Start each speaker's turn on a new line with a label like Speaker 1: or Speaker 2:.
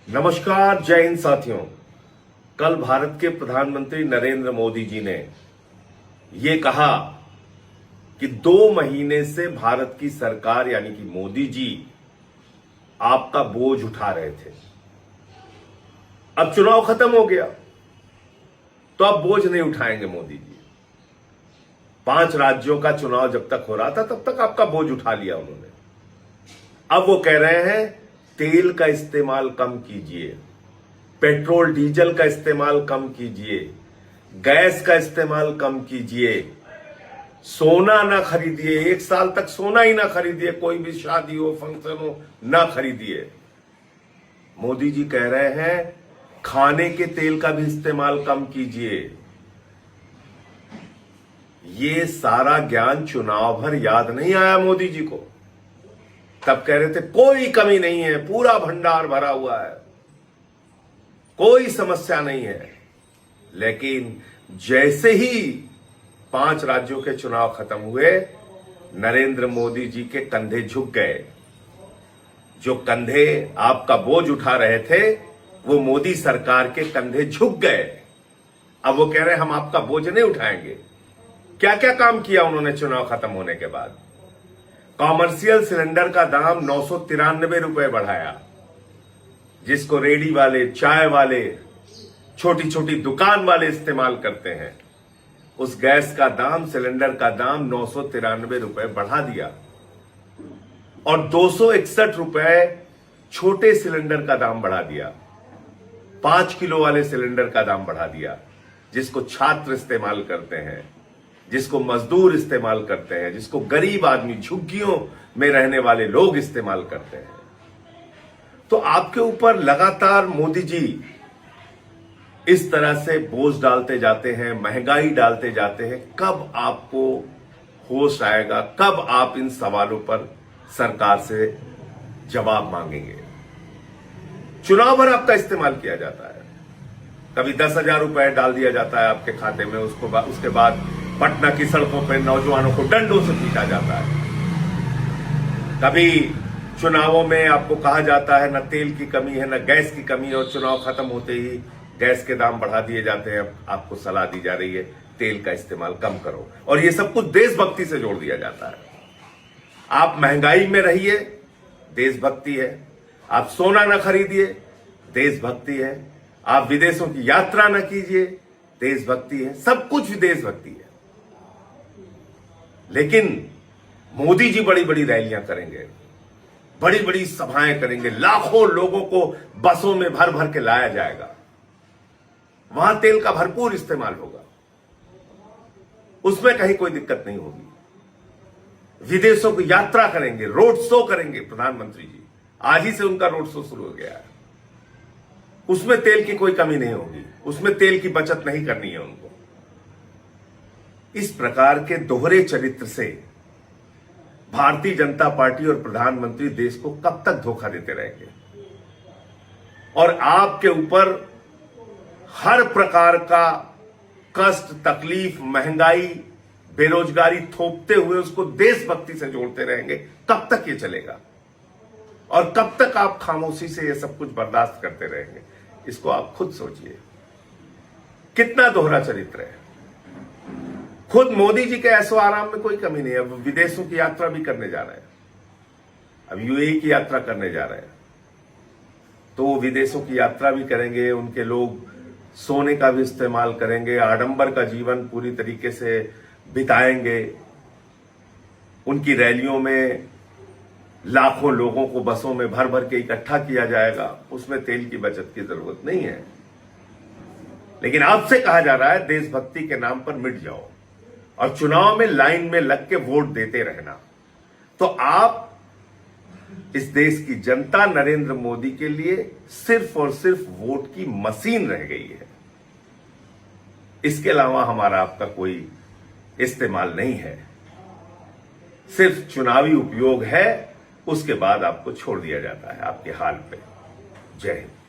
Speaker 1: नमस्कार, जय हिंद साथियों। कल भारत के प्रधानमंत्री नरेंद्र मोदी जी ने ये कहा कि 2 महीने से भारत की सरकार यानी कि मोदी जी आपका बोझ उठा रहे थे। अब चुनाव खत्म हो गया तो अब बोझ नहीं उठाएंगे मोदी जी। 5 राज्यों का चुनाव जब तक हो रहा था तब तक आपका बोझ उठा लिया उन्होंने। अब वो कह रहे हैं तेल का इस्तेमाल कम कीजिए, पेट्रोल डीजल का इस्तेमाल कम कीजिए, गैस का इस्तेमाल कम कीजिए, सोना ना खरीदिए, 1 साल तक सोना ही ना खरीदिए, कोई भी शादी हो फंक्शन हो ना खरीदिए। मोदी जी कह रहे हैं खाने के तेल का भी इस्तेमाल कम कीजिए। ये सारा ज्ञान चुनाव भर याद नहीं आया मोदी जी को। तब कह रहे थे कोई कमी नहीं है, पूरा भंडार भरा हुआ है, कोई समस्या नहीं है। लेकिन जैसे ही 5 राज्यों के चुनाव खत्म हुए, नरेंद्र मोदी जी के कंधे झुक गए। जो कंधे आपका बोझ उठा रहे थे वो मोदी सरकार के कंधे झुक गए। अब वो कह रहे हैं हम आपका बोझ नहीं उठाएंगे। क्या क्या काम किया उन्होंने चुनाव खत्म होने के बाद? कॉमर्शियल सिलेंडर का दाम 993 रुपए बढ़ाया, जिसको रेडी वाले, चाय वाले, छोटी छोटी दुकान वाले इस्तेमाल करते हैं। उस गैस का दाम, सिलेंडर का दाम 993 रुपए बढ़ा दिया और 261 रुपए छोटे सिलेंडर का दाम बढ़ा दिया। 5 किलो वाले सिलेंडर का दाम बढ़ा दिया, जिसको छात्र इस्तेमाल करते हैं, जिसको मजदूर इस्तेमाल करते हैं, जिसको गरीब आदमी, झुग्गियों में रहने वाले लोग इस्तेमाल करते हैं। तो आपके ऊपर लगातार मोदी जी इस तरह से बोझ डालते जाते हैं, महंगाई डालते जाते हैं। कब आपको होश आएगा? कब आप इन सवालों पर सरकार से जवाब मांगेंगे? चुनाव भर आपका इस्तेमाल किया जाता है। कभी 10,000 रुपए डाल दिया जाता है आपके खाते में, उसके बाद पटना की सड़कों पर नौजवानों को डंडों से पीटा जाता है। कभी चुनावों में आपको कहा जाता है न तेल की कमी है, न गैस की कमी है, और चुनाव खत्म होते ही गैस के दाम बढ़ा दिए जाते हैं। आपको सलाह दी जा रही है तेल का इस्तेमाल कम करो, और ये सब कुछ देशभक्ति से जोड़ दिया जाता है। आप महंगाई में रहिए, देशभक्ति है। आप सोना न खरीदिए, देशभक्ति है। आप विदेशों की यात्रा न कीजिए, देशभक्ति है। सब कुछ देशभक्ति है। लेकिन मोदी जी बड़ी बड़ी रैलियां करेंगे, बड़ी बड़ी सभाएं करेंगे, लाखों लोगों को बसों में भर भर के लाया जाएगा, वहां तेल का भरपूर इस्तेमाल होगा, उसमें कहीं कोई दिक्कत नहीं होगी। विदेशों की यात्रा करेंगे, रोड शो करेंगे प्रधानमंत्री जी। आज ही से उनका रोड शो शुरू हो गया है। उसमें तेल की कोई कमी नहीं होगी, उसमें तेल की बचत नहीं करनी है उनको। इस प्रकार के दोहरे चरित्र से भारतीय जनता पार्टी और प्रधानमंत्री देश को कब तक धोखा देते रहेंगे? और आपके ऊपर हर प्रकार का कष्ट, तकलीफ, महंगाई, बेरोजगारी थोपते हुए उसको देशभक्ति से जोड़ते रहेंगे। कब तक ये चलेगा? और कब तक आप खामोशी से ये सब कुछ बर्दाश्त करते रहेंगे? इसको आप खुद सोचिए। कितना दोहरा चरित्र है। खुद मोदी जी के ऐशो आराम में कोई कमी नहीं है। अब विदेशों की यात्रा भी करने जा रहे हैं, अब यूएई की यात्रा करने जा रहे हैं, तो वो विदेशों की यात्रा भी करेंगे, उनके लोग सोने का भी इस्तेमाल करेंगे, आडंबर का जीवन पूरी तरीके से बिताएंगे। उनकी रैलियों में लाखों लोगों को बसों में भर भर के इकट्ठा किया जाएगा, उसमें तेल की बचत की जरूरत नहीं है। लेकिन आपसे कहा जा रहा है देशभक्ति के नाम पर मिट जाओ और चुनाव में लाइन में लग के वोट देते रहना। तो आप, इस देश की जनता नरेंद्र मोदी के लिए सिर्फ और सिर्फ वोट की मशीन रह गई है। इसके अलावा हमारा आपका कोई इस्तेमाल नहीं है। सिर्फ चुनावी उपयोग है, उसके बाद आपको छोड़ दिया जाता है आपके हाल पे। जय हिंद।